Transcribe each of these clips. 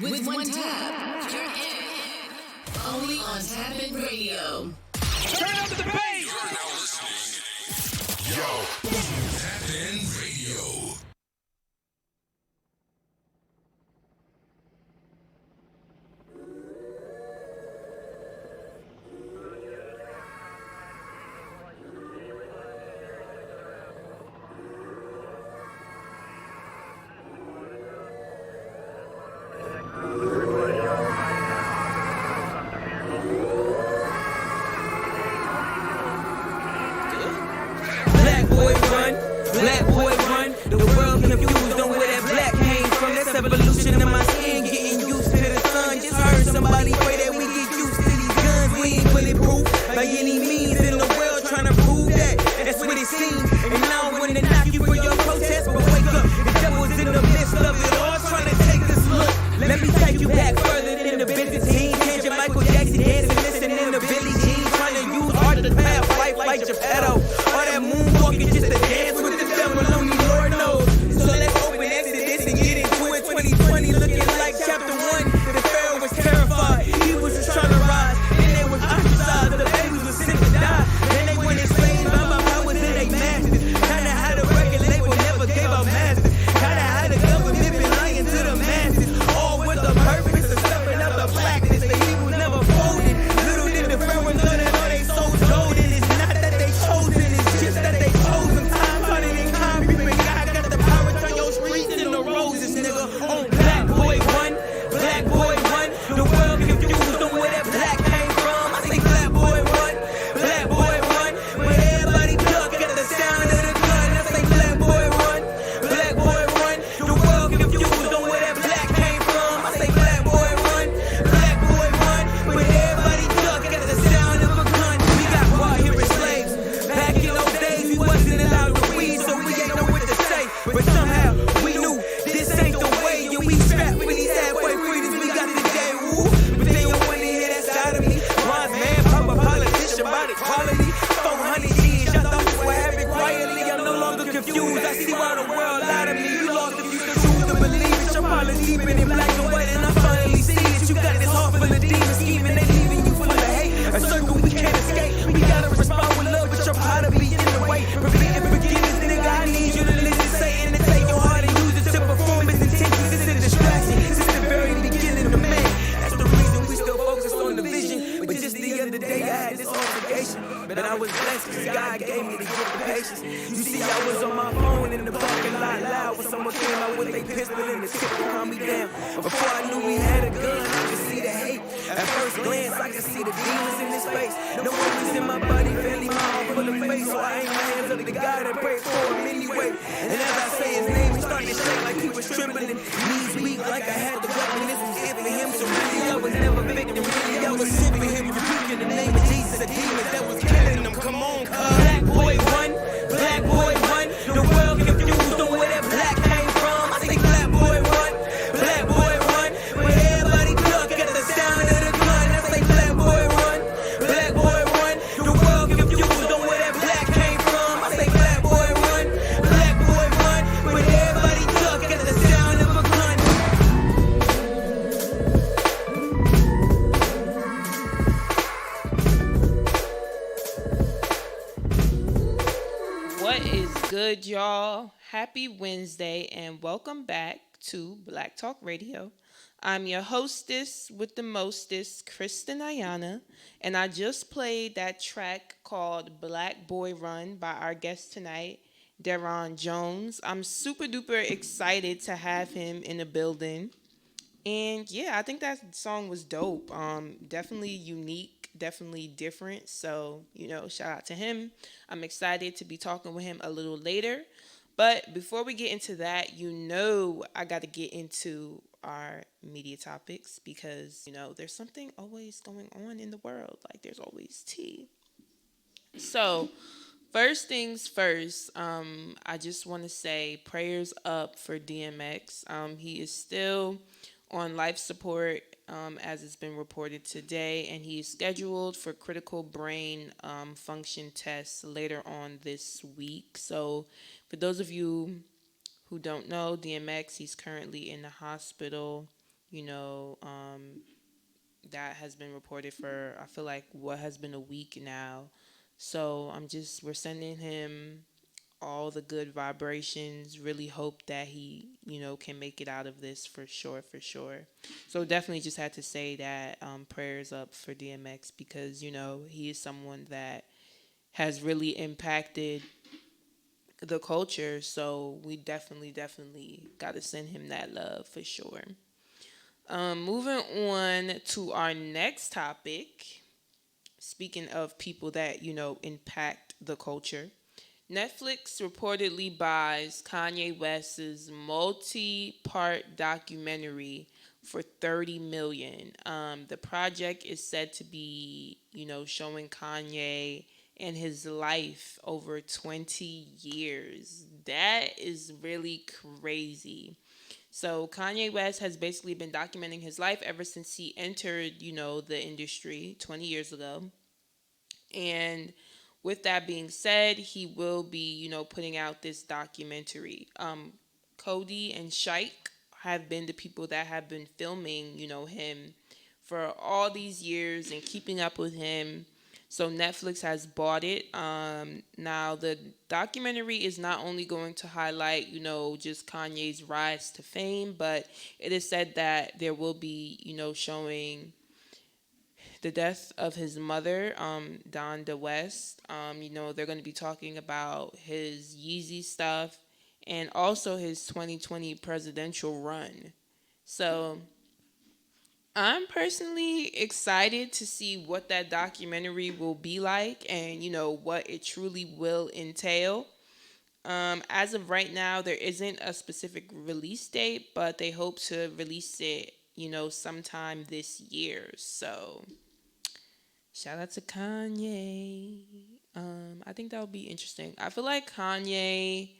With one tap, you're in. Only on Tap In Radio. Turn up the bass! You're now listening. Yo, Tap In Radio. Black boy run, the world confused on where that black came from. That's evolution in my skin, getting used to the sun. Just heard somebody pray that we get used to these guns. We ain't bulletproof by any means in the world, trying to prove that. That's what it seems. And now I'm gonna knock you for your protest, but wake up, the devil's in the midst of it all, trying to take this look. Let me take you back further than the Byzantine. Catch Michael Jackson dancing, listening to Billie Jean, trying to use art to path life like Geppetto. All that moonwalking just a dance with the devil on me, Lord knows. So let's open Exodus and get into it. 2020 looking like chapter 1. The Pharaoh was terrified, he was just trying to rise. Then they was ostracized, the babies was sent to die. Then they went enslaved by my powers and they masters. Kinda had a record label, never gave out masters. Kinda had a government been lying to the masses. All with the purpose of stepping up the blackness. The evil never folded. Little did the Pharaohs know that all they souls golden. It's not that they chosen, it's just that they chosen. Time running in concrete, but God got the power to turn your streets into roses, nigga. On black boy run, black boy run. The world confused on where that black came from. I say black boy run, black boy run. But everybody duck at the sound of the gun. I say black boy run, black boy run. The world confused on where that black came from. I say black boy run, black boy run. But everybody duck at the sound of a gun. We got raw here as slaves. Back in those days, we wasn't allowed to read, so we ain't know what to say. But somehow we knew this ain't the way. And we strapped with these halfway freedoms we got today. Woo! But they don't want to hear that side of me. Bronze man, pop a politician about equality. 400 years, y'all thought we were having quietly. I'm no longer confused. I see why the world lied to me. You lost if you can choose to believe it. Your policy deep in black and white, and I finally see it. You got this heart full of demons scheming. They leaving you full of hate. A circle we can't escape. We gotta respond with love, but your pride will be in the way. Repeat and forgiveness, nigga. I need you to listen, say, and to take your heart and use it to perform its intentions. It's a distraction. Since the very beginning of man. That's the reason we still focused on the vision. But just the other day I had this altercation. But I was blessed because God gave me the gift of patience. You see, I was on my phone in the parking lot loud when someone came out with a pistol and the tip to calm me down. Before I knew we had a gun, I could see the hate. At first glance, I could see the demons in his face. No one was in my body, barely my arm full of face. So I aimed my hands up to God and prayed for him anyway. And as I say his name, he started to shake like he was trembling. Knees weak like I had the weapon. This was it for him. So really, I was never victim. Really, I was sent for him. Rebuking the name of Jesus, a demon that was killing him. Come on, black boy run, black boy run. The world confused on where that black came from. I say black boy run, black boy run. But everybody duck at the sound of the gun. I say black boy run, black boy run. The world confused on where that black came from. I say black boy run, black boy run. But everybody duck at the sound of a gun. What is good, y'all? Happy Wednesday and welcome back to Black Talk Radio. I'm your hostess with the mostest, Kristen Ayana, and I just played that track called Black Boy Run by our guest tonight, Deron Jones. I'm super duper excited to have him in the building. And yeah, I think that song was dope. Definitely unique, definitely different. So, shout out to him. I'm excited to be talking with him a little later. But before we get into that, I got to get into our media topics because, there's something always going on in the world. Like there's always tea. So, first things first, I just want to say prayers up for DMX. He is still on life support, as it's been reported today, and he is scheduled for critical brain function tests later on this week. So for those of you who don't know, DMX, he's currently in the hospital, That has been reported for, I feel like, what has been a week now. So we're sending him all the good vibrations. Really hope that he, can make it out of this for sure, for sure. So definitely just had to say that prayers up for DMX because, he is someone that has really impacted the culture. So we definitely got to send him that love for sure. Moving on to our next topic. Speaking of people that, impact the culture, Netflix reportedly buys Kanye West's multi-part documentary for $30 million. The project is said to be, showing Kanye and his life over 20 years. That is really crazy. So Kanye West has basically been documenting his life ever since he entered, the industry 20 years ago. And with that being said, he will be, putting out this documentary. Cody and Shike have been the people that have been filming, him for all these years and keeping up with him. So Netflix has bought it. Now the documentary is not only going to highlight, just Kanye's rise to fame, but it is said that there will be, showing the death of his mother, Donda West. They're going to be talking about his Yeezy stuff and also his 2020 presidential run. So I'm personally excited to see what that documentary will be like and, what it truly will entail. As of right now, there isn't a specific release date, but they hope to release it, sometime this year. So shout out to Kanye. I think that would be interesting. I feel like Kanye,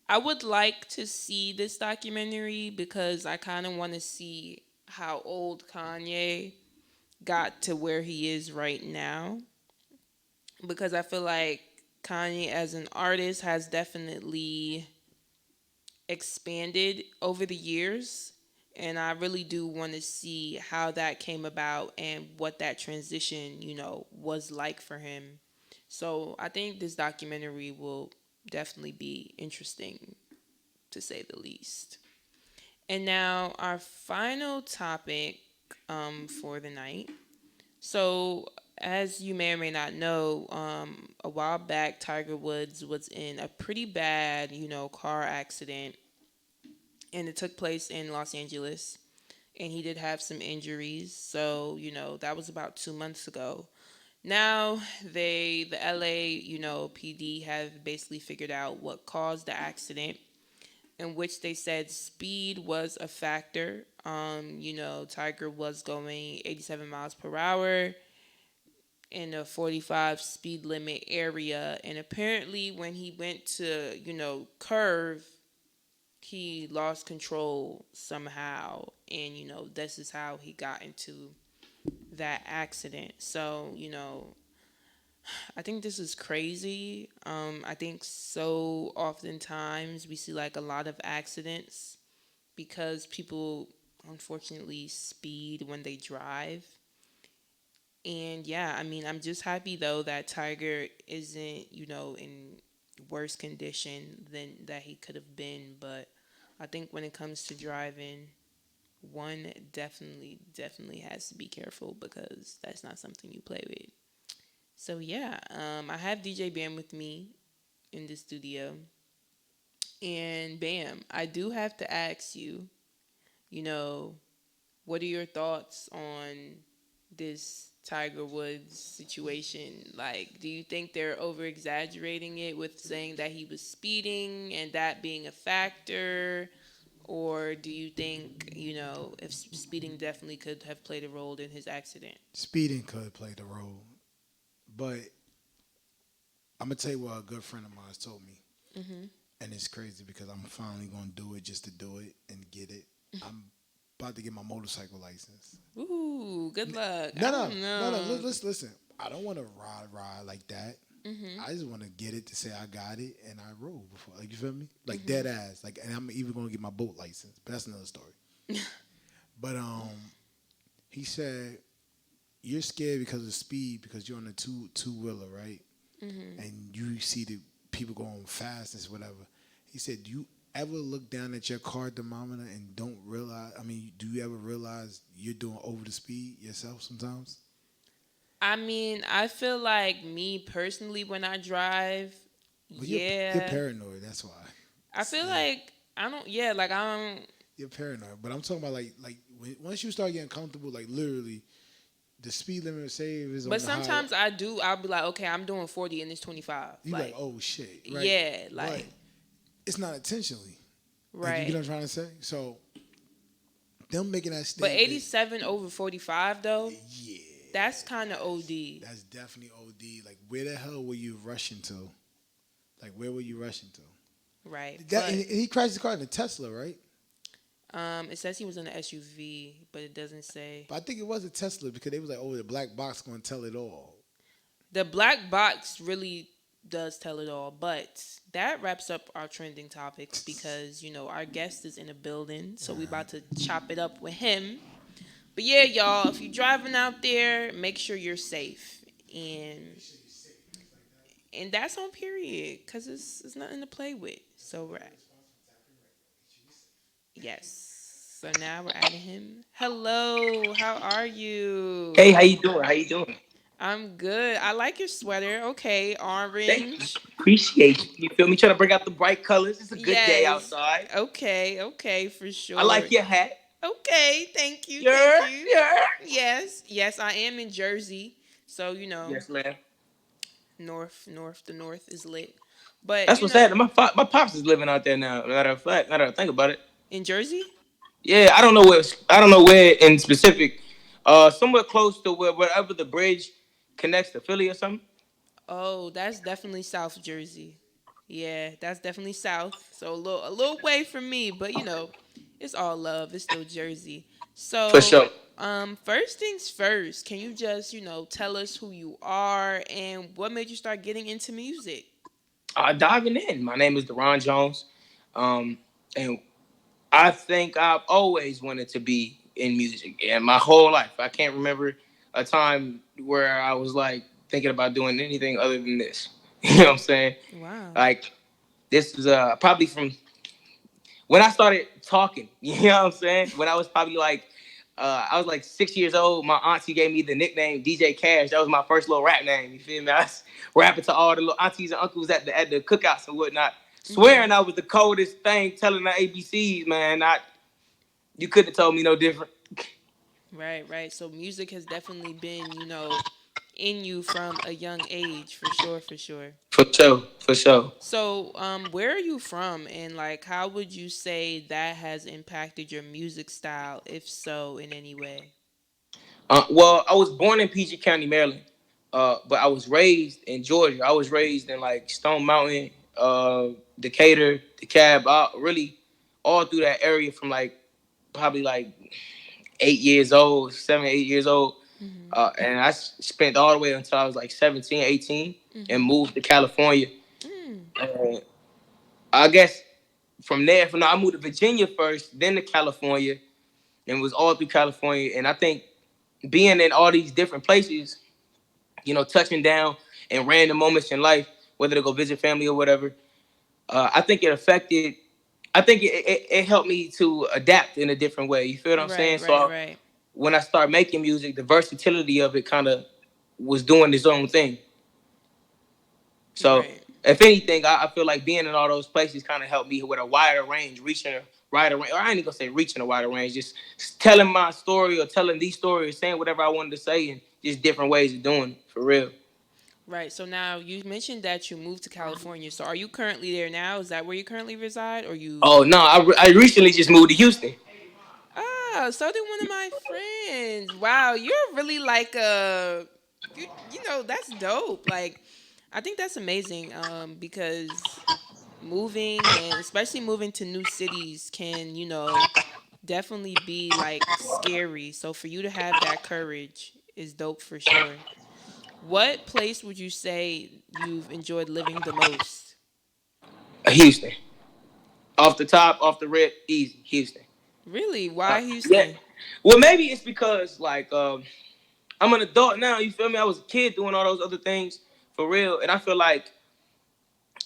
I would like to see this documentary because I kind of want to see how old Kanye got to where he is right now. Because I feel like Kanye as an artist has definitely expanded over the years. And I really do want to see how that came about and what that transition, was like for him. So I think this documentary will definitely be interesting, to say the least. And now our final topic for the night. So as you may or may not know, a while back, Tiger Woods was in a pretty bad, car accident. And it took place in Los Angeles. And he did have some injuries. So, that was about 2 months ago. Now, the LA, PD have basically figured out what caused the accident, in which they said speed was a factor. Tiger was going 87 miles per hour in a 45 speed limit area. And apparently when he went to, curve, he lost control somehow. And, this is how he got into that accident. So, I think this is crazy. I think so oftentimes we see like a lot of accidents because people unfortunately speed when they drive. And yeah, I mean, I'm just happy though that Tiger isn't, in worse condition than that he could have been. But I think when it comes to driving, one definitely has to be careful because that's not something you play with. So yeah, I have DJ Bam with me in the studio. And Bam, I do have to ask you, what are your thoughts on this Tiger Woods situation? Like, do you think they're over exaggerating it with saying that he was speeding and that being a factor? Or do you think, if speeding definitely could have played a role in his accident? Speeding could play the role. But I'm going to tell you what a good friend of mine told me. Mm-hmm. And it's crazy because I'm finally going to do it just to do it and get it. I'm about to get my motorcycle license. Ooh, good luck. No. Listen. I don't want to ride like that. Mm-hmm. I just want to get it to say I got it and I roll before. Like, you feel me? Like, dead ass. Like, and I'm even going to get my boat license. But that's another story. But he said you're scared because of speed because you're on a two wheeler, right? And you see the people going fast and whatever. He said, do you ever look down at your car thermometer and don't realize? I mean, do you ever realize you're doing over the speed yourself sometimes? I mean, I feel like me personally when I drive, Well, yeah. you're paranoid. That's why. I feel like I don't. Yeah, like I don't. You're paranoid, but I'm talking about like once you start getting comfortable, like literally, the speed limit save is. But on the sometimes high. I do. I'll be like, okay, I'm doing 40 and it's 25. You like, oh shit, right? Yeah, like But it's not intentionally, right. You get what I'm trying to say? So them making that But statement. 87 over 45 though. Yeah, That's kind of OD. that's definitely OD. Like, where the hell were you rushing to? Like, where were you rushing to? Right. And he crashed his car in a Tesla, right? It says he was in an SUV, but it doesn't say. But I think it was a Tesla because they was like, oh, the black box going to tell it all. The black box really does tell it all, but that wraps up our trending topics because, you know, our guest is in the building, so we about to chop it up with him. But yeah, y'all, if you're driving out there, make sure you're safe. And that's on period because it's nothing to play with. So we're at. Yes. So now we're adding him. Hello, how are you? Hey, how you doing? How you doing? I'm good. I like your sweater. Okay, Thank you. orange. Appreciate you. You feel me? Trying to bring out the bright colors. It's a good day Yes. outside. Okay, for sure. I like your hat. Okay, thank you. Yeah, Thank you. yeah. Yes, I am in Jersey. So, you know, Yes, ma'am. the north is lit. But That's you what's know, sad. My pops is living out there now. Matter of fact, now that I think about it. in Jersey? Yeah, I don't know where. I don't know where in specific. Somewhere close to wherever the bridge connects to Philly or something. Oh, that's definitely South Jersey. Yeah, that's definitely South. So a little way from me, but you know, it's all love. It's still Jersey. So For sure. First things first, can you just, you know, tell us who you are and what made you start getting into music? Diving in. My name is Deron Jones, and I think I've always wanted to be in music, and my whole life. I can't remember a time where I was like thinking about doing anything other than this. You know what I'm saying? Wow. Like this is probably from when I started talking. You know what I'm saying? When I was probably like I was like 6 years old. My auntie gave me the nickname DJ Cash. That was my first little rap name. You feel me? I was rapping to all the little aunties and uncles at the cookouts and whatnot, swearing I was the coldest thing, telling the ABCs, man. You couldn't have told me no different. Right. So music has definitely been, you know, in you from a young age, for sure. For sure. So, where are you from, and like, how would you say that has impacted your music style, if so, in any way? Well, I was born in PG County, Maryland, but I was raised in Georgia. I was raised in like Stone Mountain, Decatur, DeKalb, really all through that area from like probably like 8 years old, 7, 8 years old. And I spent all the way until I was like 17, 18 and moved to California. I guess from there, I moved to Virginia first, then to California, and was all through California. And I think being in all these different places, you know, touching down in random moments in life, whether to go visit family or whatever, I think it helped me to adapt in a different way. You feel what I'm saying? Right. When I started making music, the versatility of it kind of was doing its own thing. So, Right. if anything, I feel like being in all those places kind of helped me with a wider range, reaching a wider range. Or I ain't even gonna say reaching a wider range, just telling my story or telling these stories, saying whatever I wanted to say, and just different ways of doing it, for real. Right. So now you mentioned that you moved to California. So are you currently there now? Is that where you currently reside, or you? Oh no, I recently just moved to Houston. Ah, so did one of my friends. Wow, you're really like you know, that's dope. Like, I think that's amazing. Because moving, and especially moving to new cities can, you know, definitely be like scary. So for you to have that courage is dope for sure. What place would you say you've enjoyed living the most? Houston. Off the top, off the rip, easy. Houston. Really? Why Yeah, Houston? Well, maybe it's because like I'm an adult now. You feel me? I was a kid doing all those other things for real, and I feel like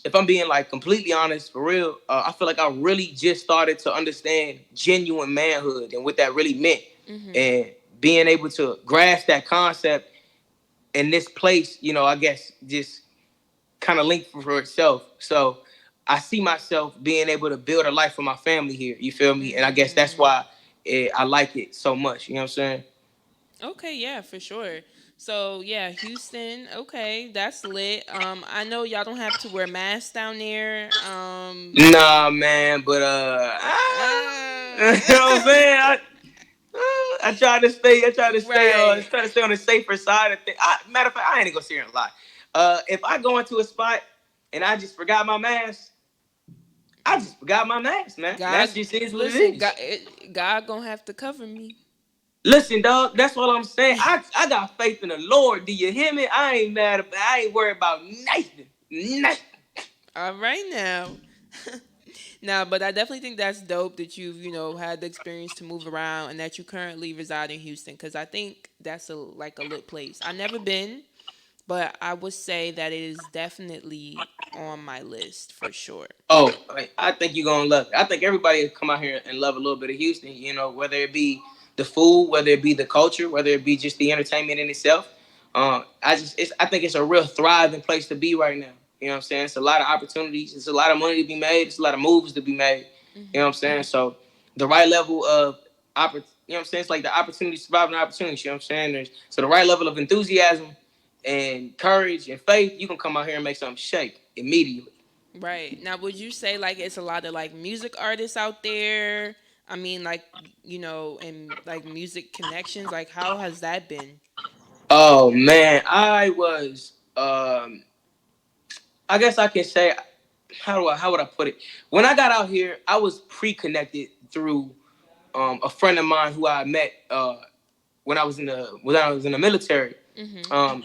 if I'm being like completely honest for real, I feel like I really just started to understand genuine manhood and what that really meant, and being able to grasp that concept in this place. I guess just kind of linked for itself. So I see myself being able to build a life for my family here. You feel me? And I guess that's why I like it so much. You know what I'm saying? Okay, yeah, for sure. So yeah, Houston. Okay, that's lit. I know y'all don't have to wear masks down there. Nah, man, but you know what I'm saying? I try to stay. I Right. try to stay on the safer side of things. Matter of fact, I ain't gonna sit here and lie. If I go into a spot and I just forgot my mask, I just forgot my mask, man. God, That's just is what it listen, is. God gonna have to cover me. Listen, dog. That's what I'm saying. I got faith in the Lord. Do you hear me? I ain't mad about. I ain't worried about nothing. Nothing. All right now. Now, but I definitely think that's dope that you've, had the experience to move around and that you currently reside in Houston because I think that's like a lit place. I've never been, but I would say that it is definitely on my list for sure. Oh, I think you're gonna love it. I think everybody will come out here and love a little bit of Houston. Whether it be the food, whether it be the culture, whether it be just the entertainment in itself. I think it's a real thriving place to be right now. You know what I'm saying? It's a lot of opportunities. It's a lot of money to be made. It's a lot of moves to be made. You know what I'm saying? So the right level of you know what I'm saying? It's like the opportunity, surviving opportunities. You know what I'm saying? So the right level of enthusiasm and courage and faith, you can come out here and make something shake immediately. Right. Now, would you say like it's a lot of like music artists out there? I mean, like, and like music connections. Like, how has that been? Oh man, I guess I can say, how would I put it? When I got out here, I was pre-connected through a friend of mine who I met when I was in the military.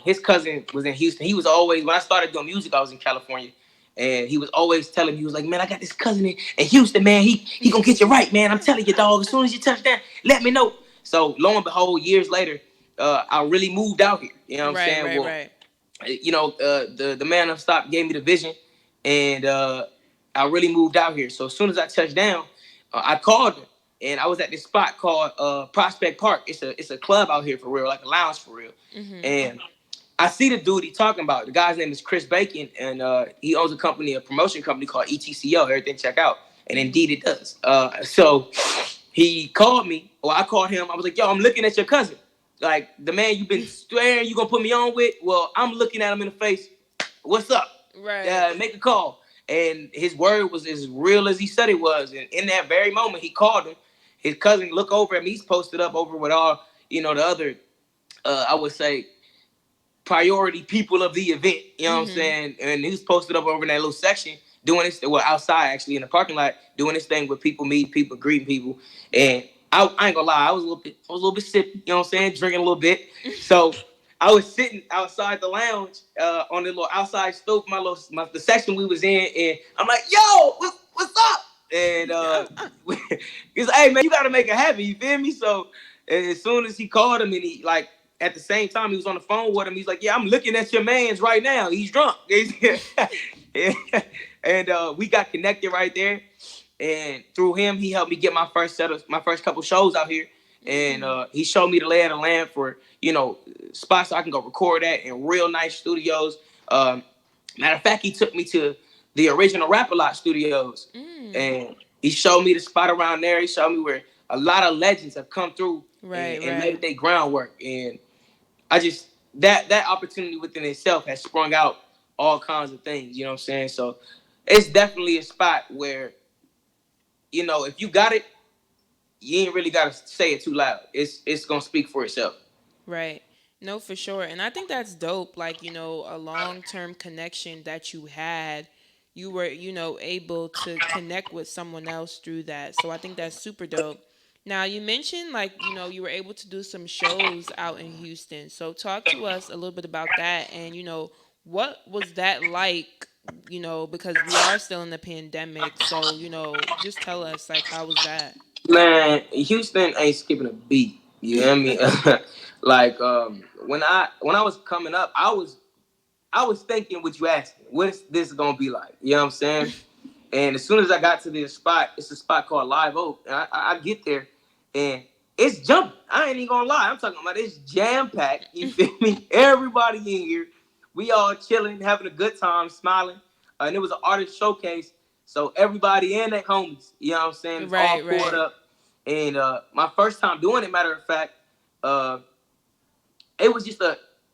His cousin was in Houston. He was always, when I started doing music, I was in California. And he was always telling me, he was like, man, I got this cousin in Houston, man. He gonna get you right, man. I'm telling you, dog. As soon as you touch down, let me know. So lo and behold, years later, I really moved out here. You know what I'm Right, saying? right, Well, right. the man of stop gave me the vision, and I really moved out here. So as soon as I touched down, I called him, and I was at this spot called Prospect Park. It's a club out here for real, like a lounge for real. And I see the dude he talking about. The guy's name is Chris Bacon, and he owns a promotion company called ETCO. Everything check out, and indeed it does. So he called me, or I called him. I was like, "Yo, I'm looking at your cousin, like the man you've been swearing you gonna put me on with." Well, I'm looking at him in the face. What's up? Right. Make a call. And his word was as real as he said it was. And in that very moment, he called him. His cousin look over at me. He's posted up over with all the other, I would say, priority people of the event, you know what I'm saying? And he was posted up over in that little section doing this, well, outside actually in the parking lot, doing this thing with people, meeting people, greeting people. And I ain't gonna lie, I was a little bit sippy, you know what I'm saying? Drinking a little bit. So I was sitting outside the lounge, on the little outside stoop, the section we was in, and I'm like, yo, what's up? And he's like, hey man, you gotta make it happen, you feel me? So as soon as he called him and he like at the same time he was on the phone with him, he's like, yeah, I'm looking at your man's right now. He's drunk. And we got connected right there. And through him, he helped me get my first couple shows out here. And he showed me the lay of the land for, spots I can go record at in real nice studios. Matter of fact, he took me to the original Rap-A-Lot studios. And he showed me the spot around there. He showed me where a lot of legends have come through and made their groundwork. And I just, that opportunity within itself has sprung out all kinds of things, you know what I'm saying? So it's definitely a spot where, if you got it, you ain't really got to say it too loud. It's going to speak for itself. Right. No, for sure. And I think that's dope. Like, a long term connection that you had, you were, able to connect with someone else through that. So I think that's super dope. Now, you mentioned like, you were able to do some shows out in Houston. So talk to us a little bit about that. And, what was that like, because we are still in the pandemic. So, just tell us, like, how was that? Man, Houston ain't skipping a beat. You know what I mean? Like when I was coming up, I was thinking what you asked me. What's this gonna be like? You know what I'm saying? And as soon as I got to this spot, it's a spot called Live Oak. And I get there and it's jumping. I ain't even gonna lie. I'm talking about it's jam-packed. You feel me? Everybody in here. We all chilling, having a good time, smiling. And it was an artist showcase. So everybody in their homies, you know what I'm saying? It's all pulled up. And my first time doing it, matter of fact, it was just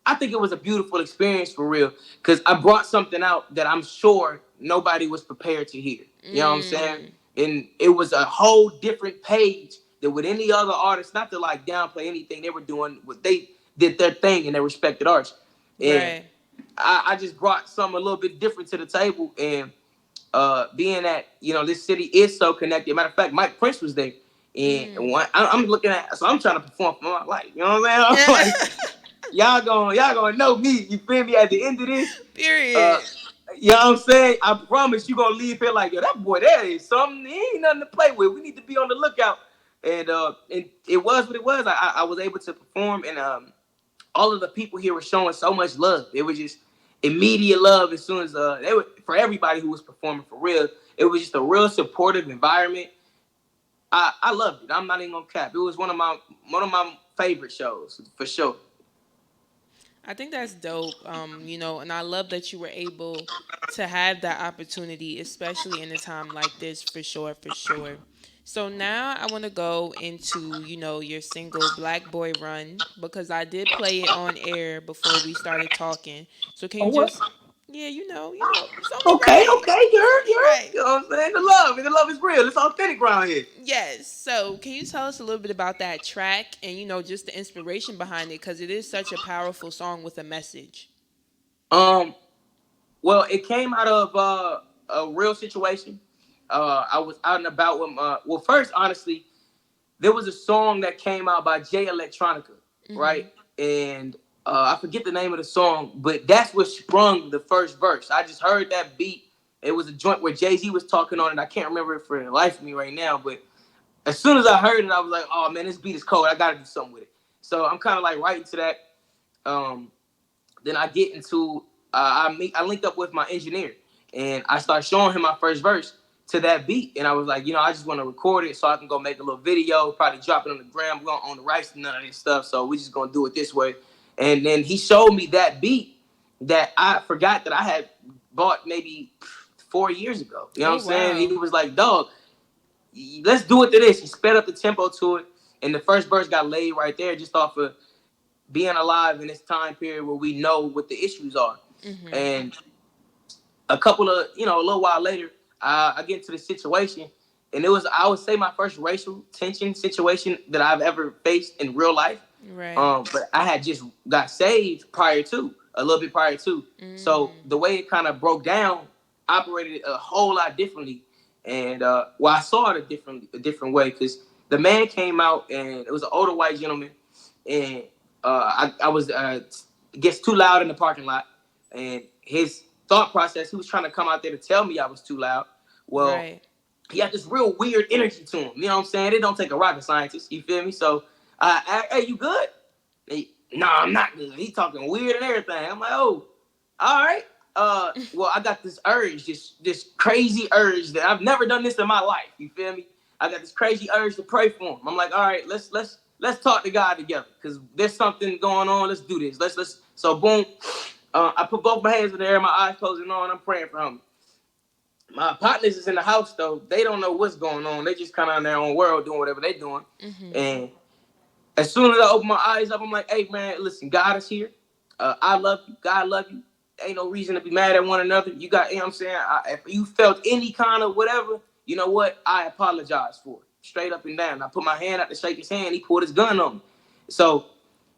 I think it was a beautiful experience for real. Because I brought something out that I'm sure nobody was prepared to hear. You know what I'm saying? And it was a whole different page than with any other artist. Not to like downplay anything they were doing. They did their thing in their respected arts. And I just brought something a little bit different to the table. And being that, this city is so connected. Matter of fact, Mike Prince was there. And I'm looking at, so I'm trying to perform for my life. You know what I'm saying? I'm like, y'all gonna know me. You feel me? At the end of this, period. You know what I'm saying? I promise you gonna leave here like, yo, that boy, that is something. He ain't nothing to play with. We need to be on the lookout. And it was what it was. I was able to perform, and all of the people here were showing so much love. It was just immediate love as soon as they were, for everybody who was performing for real. It was just a real supportive environment. I loved it. I'm not even gonna cap. It was one of my favorite shows for sure. I think that's dope. And I love that you were able to have that opportunity, especially in a time like this, for sure, for sure. So now I want to go into, your single Black Boy Run, because I did play it on air before we started talking. So can you just, yeah, it's only Okay, right. you're Right. you know what I'm saying? The love is real. It's authentic around here. Yes. So can you tell us a little bit about that track and, just the inspiration behind it? Because it is such a powerful song with a message. Well, it came out of a real situation. I was out and about with first, honestly, there was a song that came out by Jay Electronica, right? And I forget the name of the song, but that's what sprung the first verse. I just heard that beat. It was a joint where Jay-Z was talking on it. I can't remember it for the life of me right now, but as soon as I heard it, I was like, oh man, this beat is cold. I gotta do something with it. So I'm kind of like writing to that. Then I get into I linked up with my engineer, and I started showing him my first verse to that beat. And I was like, I just want to record it so I can go make a little video, probably drop it on the gram. We don't own the rights to none of this stuff, so we just gonna do it this way. And then he showed me that beat that I forgot that I had bought maybe 4 years ago. You know what I'm saying? He was like, dog, let's do it to this. He sped up the tempo to it, and the first verse got laid right there just off of being alive in this time period where we know what the issues are. And a couple of, a little while later, I get into the situation, and it was, I would say, my first racial tension situation that I've ever faced in real life. Right. But I had just got saved a little bit prior to. So the way it kind of broke down operated a whole lot differently. And I saw it a different way, because the man came out, and it was an older white gentleman, and I was gets too loud in the parking lot, and his thought process, he was trying to come out there to tell me I was too loud. Well, he had this real weird energy to him. You know what I'm saying? It don't take a rocket scientist. You feel me? So, hey, you good? No, I'm not good. He talking weird and everything. I'm like, oh, all right. Well, I got this urge, this crazy urge that I've never done this in my life. You feel me? I got this crazy urge to pray for him. I'm like, all right, let's talk to God together, because there's something going on. Let's do this. Let's. So boom, I put both my hands in the air, my eyes closing on. I'm praying for him. My partners is in the house though. They don't know what's going on. They just kind of in their own world doing whatever they're doing. And as soon as I open my eyes up, I'm like, hey man, listen, God is here. I love you. God love you. Ain't no reason to be mad at one another. You got, you know what I'm saying? If you felt any kind of whatever, you know what? I apologize for it. Straight up and down. I put my hand out to shake his hand. He pulled his gun on me. So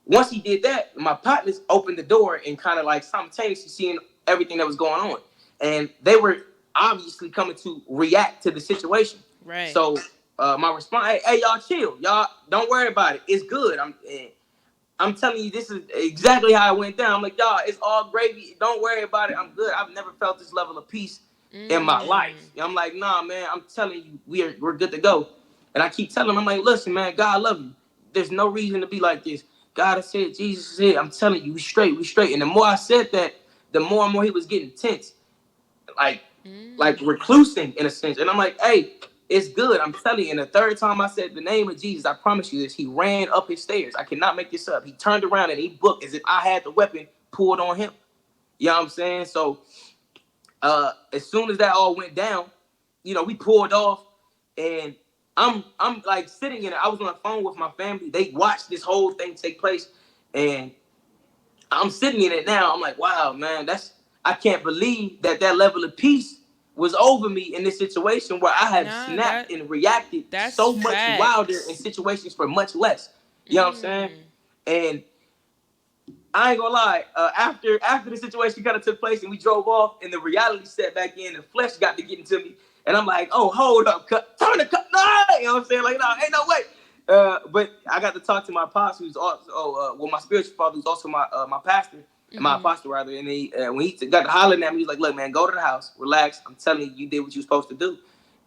once he did that, my partners opened the door and kind of like simultaneously seeing everything that was going on. And they were obviously coming to react to the situation. Right. So my response, hey, y'all chill. Y'all don't worry about it. It's good. I'm telling you, this is exactly how it went down. I'm like, y'all, it's all gravy. Don't worry about it. I'm good. I've never felt this level of peace in my life. I'm like, nah, man, I'm telling you, we're good to go. And I keep telling him, I'm like, listen, man, God love you. There's no reason to be like this. God has said, Jesus said, I'm telling you, we straight. And the more I said that, the more and more he was getting tense, like reclusing in a sense. And I'm like, hey, it's good. I'm telling you. And the third time I said the name of Jesus, I promise you this, he ran up his stairs. I cannot make this up. He turned around and he booked as if I had the weapon pulled on him. You know what I'm saying? So as soon as that all went down, you know, we pulled off, and I'm like sitting in it. I was on the phone with my family. They watched this whole thing take place, and I'm sitting in it now. I'm like, wow, man, I can't believe that level of peace was over me in this situation where I have snapped and reacted so much wilder in situations for much less. You know what I'm saying? And I ain't gonna lie. After the situation kind of took place and we drove off, and the reality set back in, the flesh got to get into me, and I'm like, oh, hold up, turn the cut, no, you know what I'm saying? Like, no, ain't no way. But I got to talk to my pastor, who's also, my spiritual father, who's also my pastor, and my apostle rather. And he, when he got to hollering at me, he was like, look, man, go to the house, relax. I'm telling you, you did what you were supposed to do.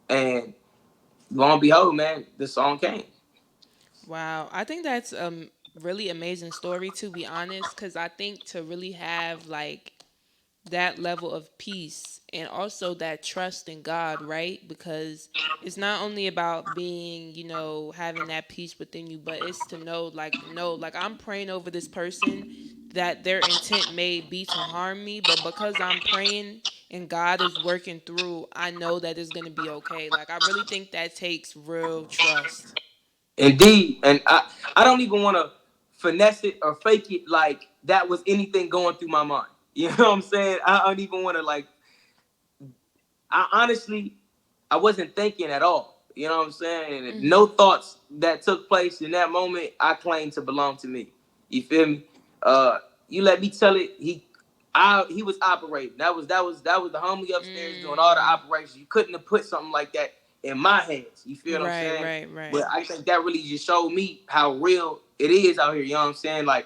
And lo and behold, man, the song came. Wow, I think that's really amazing story, to be honest, because I think to really have like that level of peace and also that trust in God, right? Because it's not only about being, you know, having that peace within you, but it's to know, like, no, like I'm praying over this person that their intent may be to harm me, but because I'm praying and God is working through, I know that it's going to be okay. Like, I really think that takes real trust. Indeed. And I don't even want to finesse it or fake it like that was anything going through my mind. You know what I'm saying? I don't even want to I honestly, I wasn't thinking at all. You know what I'm saying? And no thoughts that took place in that moment, I claim to belong to me. You feel me? You let me tell it. He was operating. That was the homie upstairs doing all the operations. You couldn't have put something like that in my hands. You feel what I'm saying? Right. But I think that really just showed me how real it is out here. You know what I'm saying? Like,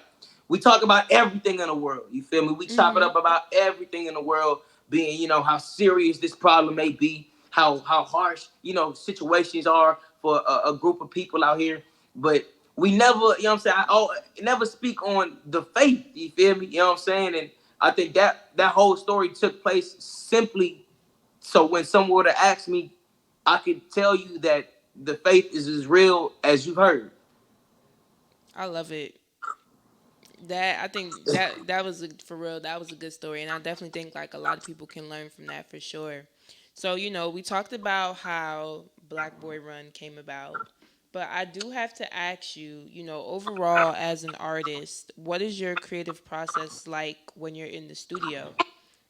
we talk about everything in the world. You feel me? We chop it up about everything in the world, being, you know, how serious this problem may be, how harsh, you know, situations are for a group of people out here. But we never, you know what I'm saying? I never speak on the faith. You feel me? You know what I'm saying? And I think that whole story took place simply so when someone were to ask me, I could tell you that the faith is as real as you've heard. I love it. I think that was for real. That was a good story, and I definitely think like a lot of people can learn from that for sure. So, you know, we talked about how Black Boy Run came about, but I do have to ask you, you know, overall as an artist, what is your creative process like when you're in the studio?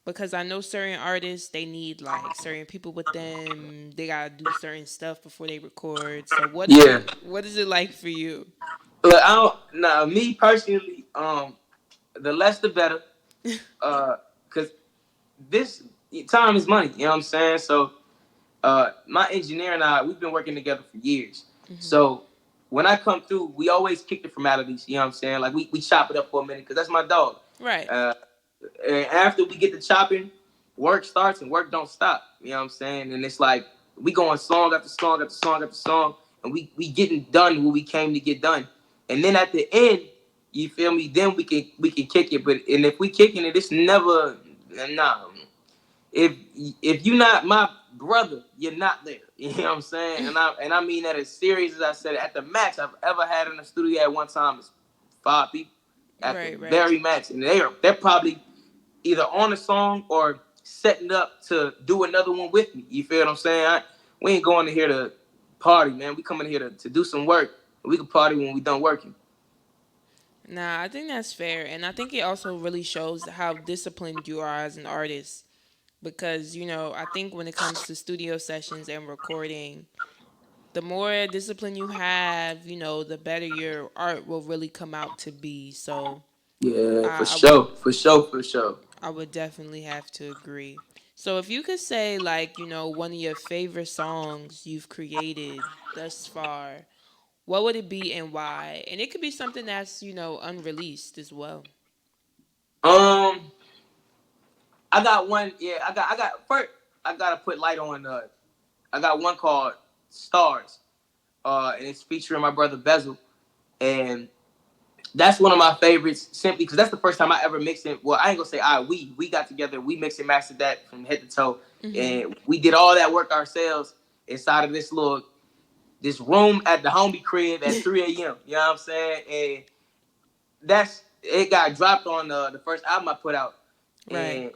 Because I know certain artists, they need like certain people with them. They gotta do certain stuff before they record. So what is it like for you? Look, me personally, the less the better. Cause this time is money, you know what I'm saying? So my engineer and I, we've been working together for years. So when I come through, we always kick the formalities, you know what I'm saying? Like we chop it up for a minute, because that's my dog. Right. And after we get to chopping, work starts and work don't stop. You know what I'm saying? And it's like we going song after song after song after song, and we getting done what we came to get done. And then at the end, you feel me? Then we can kick it. But if we kicking it, it's never If you're not my brother, you're not there. You know what I'm saying? And I mean that as serious as I said it. At the max I've ever had in the studio at one time is 5 people. At the very max, and they're probably either on the song or setting up to do another one with me. You feel what I'm saying? We ain't going in here to party, man. We coming here to do some work. We can party when we done working. Nah, I think that's fair. And I think it also really shows how disciplined you are as an artist. Because, you know, I think when it comes to studio sessions and recording, the more discipline you have, you know, the better your art will really come out to be. So yeah, for sure. I would definitely have to agree. So if you could say, like, you know, one of your favorite songs you've created thus far, what would it be and why? And it could be something that's, you know, unreleased as well. I got one. Yeah, I got first. I gotta put light on. I got one called Stars. and it's featuring my brother Bezel, and that's one of my favorites simply because that's the first time I ever mixed it. Well, I ain't gonna say we got together, we mixed and mastered that from head to toe, and we did all that work ourselves inside of this room at the homie crib at 3 a.m. You know what I'm saying? And it got dropped on the first album I put out. Right. And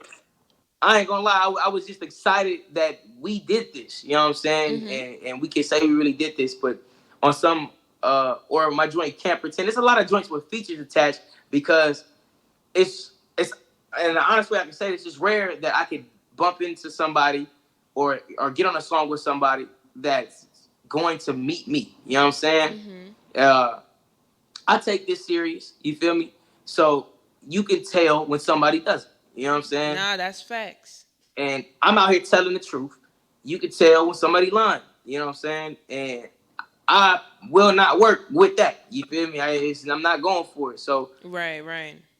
I ain't gonna lie, I was just excited that we did this. You know what I'm saying? And we can say we really did this, but on some or my joint Can't Pretend. There's a lot of joints with features attached because it's and the honest way I can say it, it's just rare that I could bump into somebody or get on a song with somebody that's going to meet me. You know what I'm saying? I take this serious. You feel me? So you can tell when somebody doesn't. You know what I'm saying? Nah, that's facts. And I'm out here telling the truth. You can tell when somebody lying. You know what I'm saying? And I will not work with that. You feel me? I'm not going for it. So right.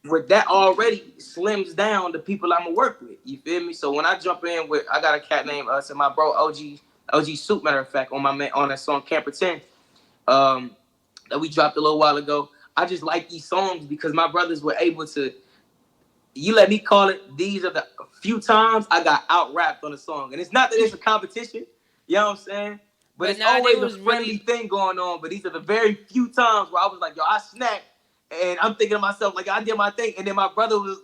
With that already slims down the people I'm gonna work with. You feel me? So when I jump in with, I got a cat named my bro OG Soup, matter of fact, on that song Can't Pretend, that we dropped a little while ago. I just like these songs because my brothers were able to. You let me call it. These are the few times I got out rapped on a song, and it's not that it's a competition. You know what I'm saying? But it's always a friendly thing going on. But these are the very few times where I was like, yo, I snapped, and I'm thinking to myself like, I did my thing, and then my brother was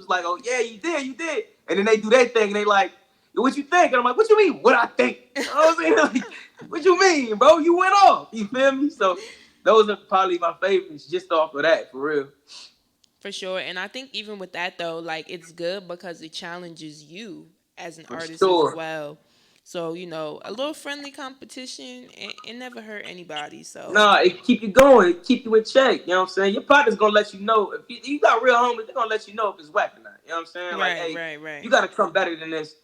like, oh yeah, you did, and then they do their thing, and they like, what you think? And I'm like, what you mean? What I think? You know what I'm saying? Like, what you mean, bro? You went off. You feel me? So those are probably my favorites, just off of that, for real. For sure. And I think even with that though, like it's good because it challenges you as an artist as well. So, you know, a little friendly competition, it never hurt anybody. So nah, it keep you going, it keep you in check. You know what I'm saying? Your partner's gonna let you know if you got real homies, they're gonna let you know if it's whack or not. You know what I'm saying? Like, hey, you gotta come better than this,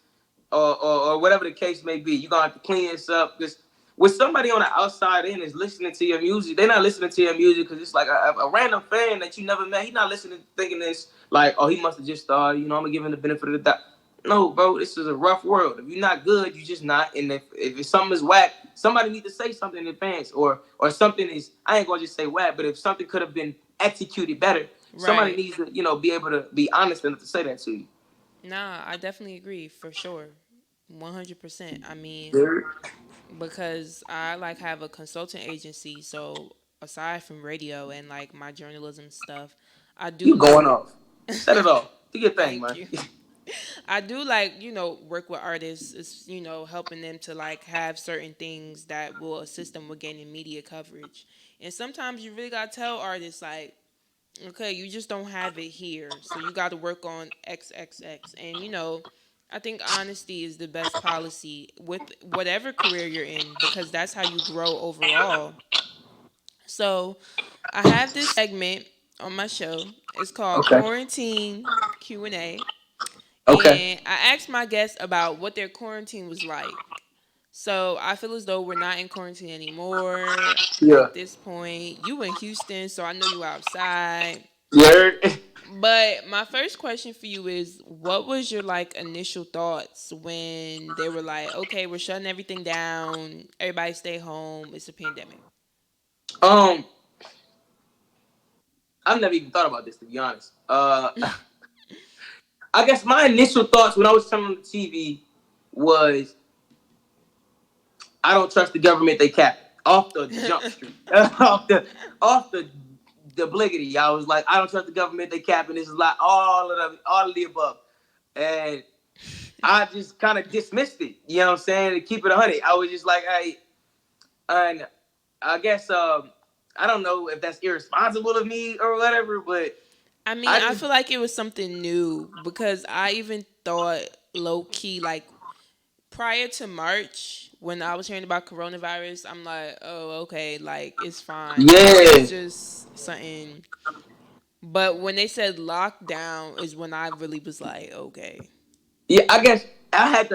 or whatever the case may be. You're gonna have to clean this up. Because with somebody on the outside in is listening to your music, they're not listening to your music because it's like a random fan that you never met. He's not listening, thinking this like, oh, he must have just started. You know, I'm gonna give him the benefit of the doubt. No, bro, this is a rough world. If you're not good, you're just not. And if something is whack, somebody need to say something in advance, or something is. I ain't gonna just say whack, but if something could have been executed better, somebody needs to, be able to be honest enough to say that to you. Nah, I definitely agree for sure, 100%. I mean. Because I like have a consulting agency, so aside from radio and like my journalism stuff, I do. You going off? Set it off. Do your thing, man. I do like work with artists. It's helping them to like have certain things that will assist them with gaining media coverage. And sometimes you really gotta tell artists like, okay, you just don't have it here, so you got to work on XXX. And I think honesty is the best policy with whatever career you're in because that's how you grow overall. So I have this segment on my show. It's called Quarantine Q&A. Okay. And I asked my guests about what their quarantine was like. So I feel as though we're not in quarantine anymore at this point. You in Houston, so I know you outside. Yeah. But my first question for you is, what was your initial thoughts when they were like, okay, we're shutting everything down, everybody stay home, it's a pandemic? I've never even thought about this, to be honest. I guess my initial thoughts when I was turning on the TV was, I don't trust the government, they cap off the jump street, off the obligatory. I was like, I don't trust the government, they capping. This is like all of the above. And I just kind of dismissed it, you know what I'm saying, to keep it 100. I was just like, hey, and I guess, I don't know if that's irresponsible of me or whatever, but I mean, I feel like it was something new because I even thought low-key, prior to March, when I was hearing about coronavirus, I'm like, oh, okay, it's fine. Yeah. It's just something. But when they said lockdown is when I really was like, okay. Yeah, I guess I had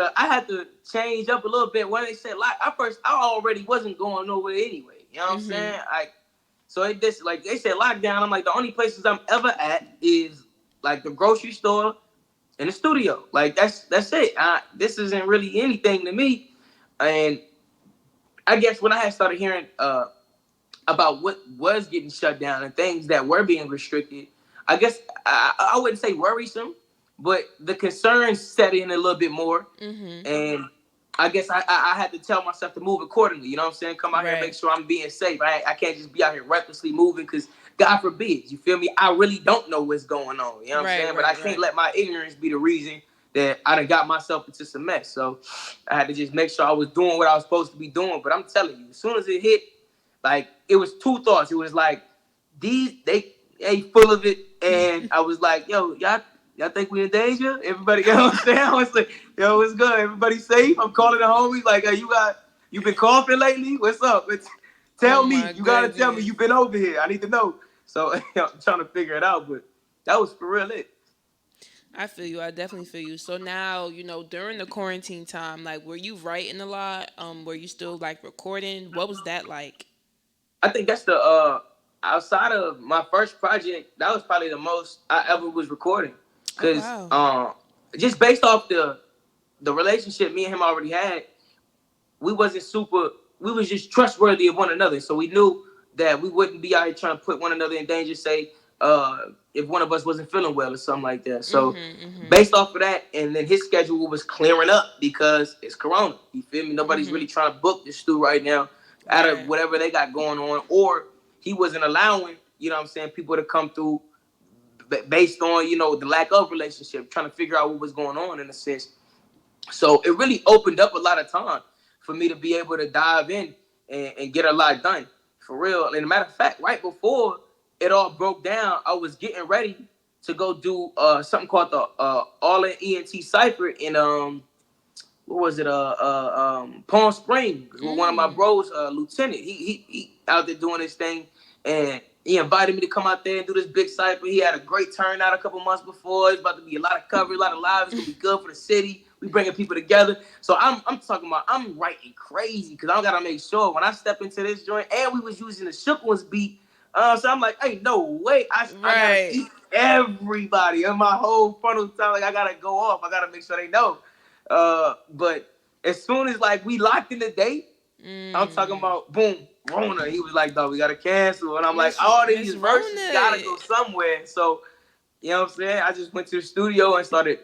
to change up a little bit. When they said I already wasn't going nowhere anyway. You know what I'm saying? So they said lockdown. I'm like, the only places I'm ever at is the grocery store and the studio. That's it. This isn't really anything to me. And I guess when I had started hearing about what was getting shut down and things that were being restricted, I guess I wouldn't say worrisome, but the concerns set in a little bit more. And I guess I had to tell myself to move accordingly. You know what I'm saying? Come out here and make Right. sure I'm being safe. I can't just be out here recklessly moving because God forbid, you feel me? I really don't know what's going on. You know what I'm Right, saying? But I right, can't right. let my ignorance be the reason that I done got myself into some mess. So I had to just make sure I was doing what I was supposed to be doing. But I'm telling you, as soon as it hit, like it was two thoughts. It was like these they full of it, and I was like, yo, y'all think we in danger? Everybody, you know what I'm saying? I was like, yo, what's good? Everybody safe? I'm calling the homies like, hey, you been coughing lately? What's up? Oh Tell me. my You gotta tell me goodness. you been over here. I need to know. So I'm trying to figure it out, but that was for real it. I feel you. I definitely feel you. So now, during the quarantine time, like, were you writing a lot? Were you still like recording? What was that like? I think that's the outside of my first project, that was probably the most I ever was recording. Oh Cause wow. just based off the relationship me and him already had, we wasn't super we was just trustworthy of one another. So we knew that we wouldn't be out here trying to put one another in danger, say, if one of us wasn't feeling well or something like that. So based off of that, and then his schedule was clearing up because it's Corona. You feel me? Nobody's really trying to book this stew right now out of Right. whatever they got going on, or he wasn't allowing, you know what I'm saying, people to come through based on, the lack of relationship, trying to figure out what was going on in a sense. So it really opened up a lot of time for me to be able to dive in and get a lot done. For real. And a matter of fact, right before it all broke down, I was getting ready to go do something called the All in ENT Cipher in what was it? Palm Springs with one of my bros, Lieutenant. He out there doing his thing, and he invited me to come out there and do this big cipher. He had a great turnout a couple months before. It's about to be a lot of coverage, a lot of live. It's gonna be good for the city. We bringing people together. So I'm talking about I'm writing crazy because I gotta make sure when I step into this joint, and we was using the Shook Ones beat. So I'm like, hey, no way. I gotta Right. eat everybody in my whole frontal time. Like I gotta go off. I gotta make sure they know. But as soon as like we locked in the date, I'm talking about boom, Rona. He was like, dog, we gotta cancel. And I'm like, all Miss these verses gotta Rona. go somewhere. So, you know what I'm saying? I just went to the studio and started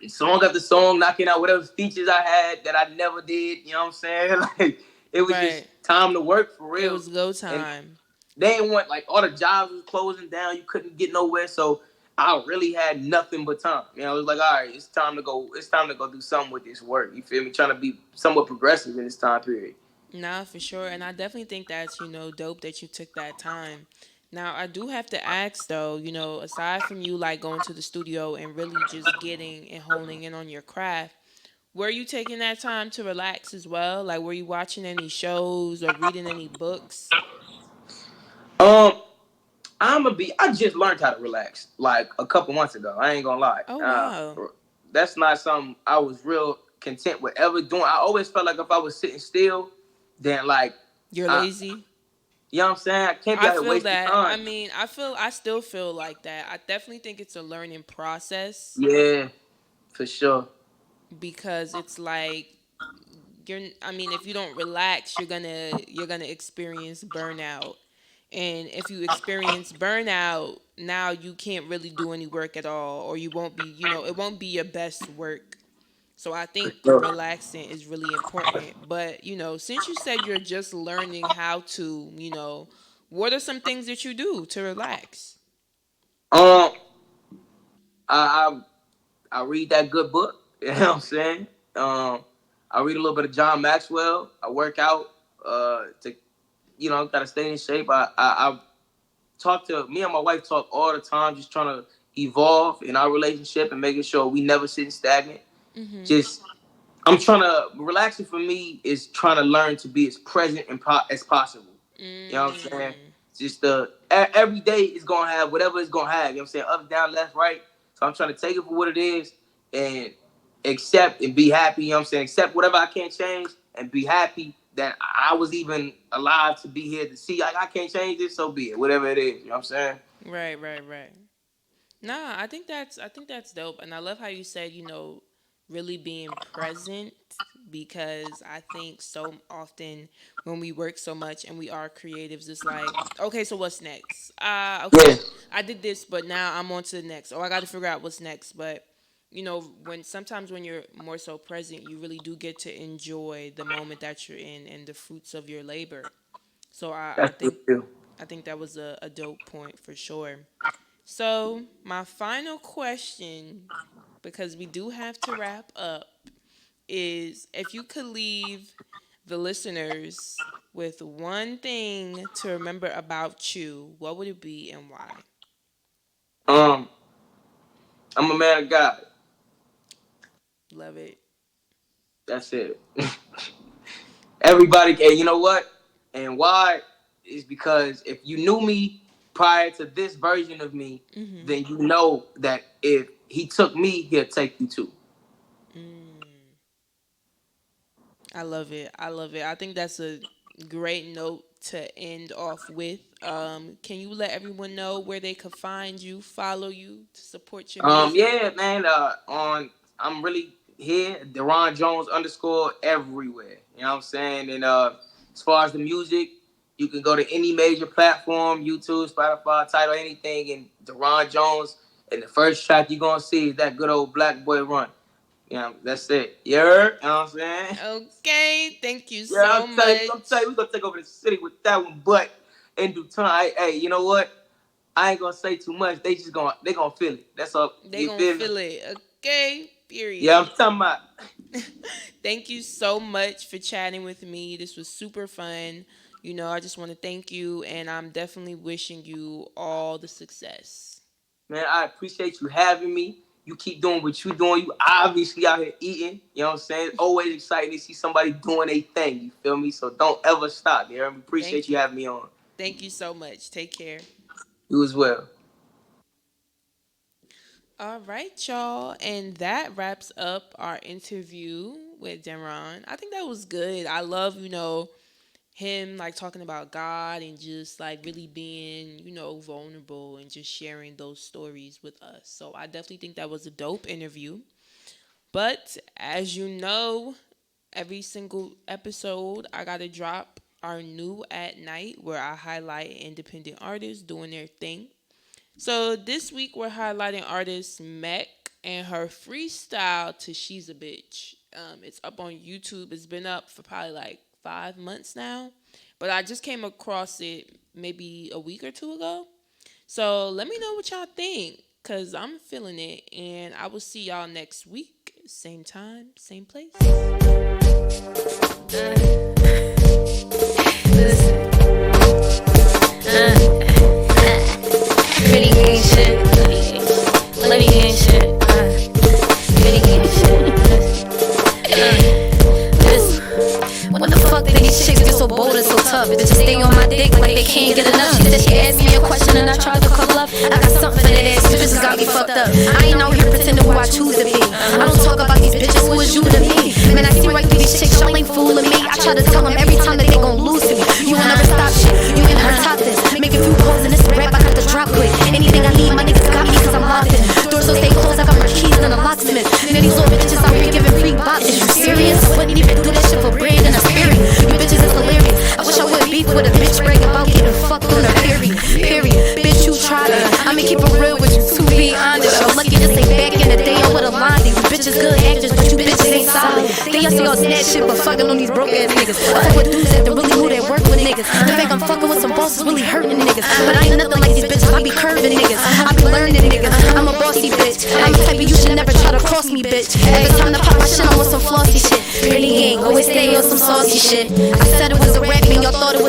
song after song, knocking out whatever features I had that I never did. You know what I'm saying? Like it was just Right. time to work for It real. was go And time. they didn't want like all the jobs was closing down. You couldn't get nowhere. So I really had nothing but time. It was like, all right, it's time to go. It's time to go do something with this work. You feel me? Trying to be somewhat progressive in this time period. Nah, for sure. And I definitely think that's, dope that you took that time. Now, I do have to ask though, aside from you like going to the studio and really just getting and honing in on your craft, were you taking that time to relax as well? Like, were you watching any shows or reading any books? Um, I just learned how to relax like a couple months ago. I ain't gonna lie. Oh, wow. That's not something I was real content with ever doing. I always felt like if I was sitting still, then like, You're I, lazy? you know what I'm saying? I can't be I out here feel wasting that. I time. mean, I still feel like that. I definitely think it's a learning process Yeah, for sure. because it's like I mean, if you don't relax, you're gonna experience burnout. And if you experience burnout, now you can't really do any work at all, or you won't be, it won't be your best work. So I For think sure. relaxing is really important. But, since you said you're just learning how to, what are some things that you do to relax? Um, I I read that good book. You know what I'm saying? I read a little bit of John Maxwell. I work out to gotta stay in shape. I talk to me and my wife talk all the time, just trying to evolve in our relationship and making sure we never sitting stagnant. Just I'm trying to relaxing for me is trying to learn to be as present and as possible. You know what I'm saying? Mm, Just every day is gonna have whatever it's gonna have. You know what I'm saying? Up, down, left, right. So I'm trying to take it for what it is and accept and be happy. You know what I'm saying? Accept whatever I can't change and be happy that I was even alive to be here to see. Like I can't change this, so be it. Whatever it is. You know what I'm saying? right, right, right. Nah, I think that's dope, and I love how you said really being present because I think so often when we work so much and we are creatives, it's like, okay, so what's next? Okay, Yeah. I did this, but now I'm on to the next. Oh, I got to figure out what's next. But when you're more so present, you really do get to enjoy the moment that you're in and the fruits of your labor. So That's true. I think that was a dope point for sure. So my final question, because we do have to wrap up, is if you could leave the listeners with one thing to remember about you, what would it be and why? Um, I'm a man of God. Love it. That's it. Everybody, and you know what? And why is because if you knew me prior to this version of me, then you know that if he took me, he'll take you too. I love it. I love it. I think that's a great note to end off with. Can you let everyone know where they could find you, follow you, to support your music? Yeah, man. I'm really here, Deron Jones _ everywhere. You know what I'm saying? And as far as the music, you can go to any major platform, YouTube, Spotify, Tidal, anything, and Deron Jones. And the first track you're gonna see is that good old Black Boy Run. Yeah, that's it. You heard? You know what I'm saying? Okay, thank you Yeah, so I'm much. telling you, we're gonna take over the city with that one, but in due time, hey, you know what? I ain't gonna say too much. They gonna feel it. That's all. They You gonna feel it. Okay, period. Yeah, I'm talking about. Thank you so much for chatting with me. This was super fun. I just want to thank you, and I'm definitely wishing you all the success. Man, I appreciate you having me. You keep doing what you're doing. You obviously out here eating. You know what I'm saying? Always excited to see somebody doing a thing. You feel me? So don't ever stop. You hear me? Appreciate you having me on. Thank you so much. Take care. You as well. All right, y'all. And that wraps up our interview with Deron. I think that was good. I love, him like talking about God and just like really being, vulnerable and just sharing those stories with us. So I definitely think that was a dope interview. But as you know, every single episode I gotta drop our new at night where I highlight independent artists doing their thing. So this week we're highlighting artist Mec and her freestyle to She's a Bitch. It's up on YouTube. It's been up for probably like 5 months now, but I just came across it maybe a week or two ago. So let me know what y'all think, because I'm feeling it, and I will see y'all next week. Same time, same place. Really ain't shit. Let me ain't shit. Really ain't shit. What the fuck did these chicks get so bold and so tough? Bitches stay on my dick like they can't get enough. She said she asked me a question and I tried to cuddle up. I got something for that ass, bitches got me fucked up. I ain't out here pretending who I choose to be. I don't talk about these bitches, who is you to me? Man, I see right through these chicks, y'all ain't fooling me. I try to tell them every time that they gon' lose to me. You will never stop shit, you can never top this. Make a few calls in this rap, I got to drop quick. Anything I need, my niggas got me cause I'm locked in. Doors so stay closed, I got my keys and a locksmith. And then these little bitches out here giving free bops. Is you serious? I wouldn't even do that shit for bread and a spirit. You bitches is hilarious. I wish I would beef with a bitch brag about getting fucked on her period. Bitch, you tried it. I'ma keep it real with you, to be honest. I'm lucky this ain't back in the day, I would've lied. You bitches good actors, but you bitches ain't solid. They used to go snatch shit, but fucking on these broke ass niggas. I fuck with dudes that really knew that work with niggas. The fact I'm fucking with some bosses really hurting niggas. But I ain't nothing like these bitches, I be curving niggas. I be learning niggas, I'm a bossy bitch. I'm the type of you should never try to cross me, bitch. Every time to pop my shit, I'm with some flossy shit. Really ain't, always stay on some saucy shit. I said it was a rap and y'all thought it was